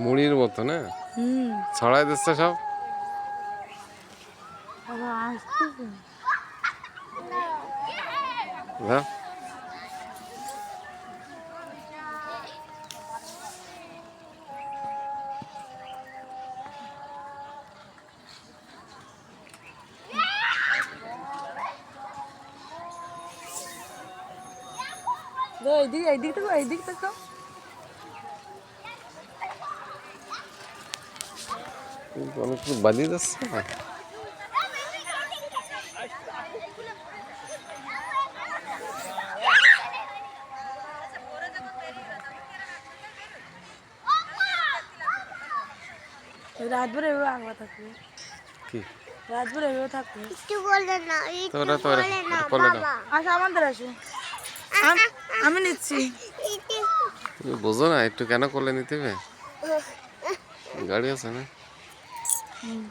মুড়ির মতো না? হুম। ছড়াই দিচ্ছে সব। আবার আসতেছে। দাও। এইদিক থেকে এইদিক থেকে অনেক কিছু বাজিয়ে যাচ্ছে না। রাতভর এভাবে আঁকবা থাকবে। কি রাতভর এভাবে থাকবে। একটু বলে না, একটু বলে না বাবা। আসো আমাদের আসো। আমি নিচ্ছি। তুমি বোঝো না একটু কেন করলে নিতে হবে? গাড়ি আছে না? হুম।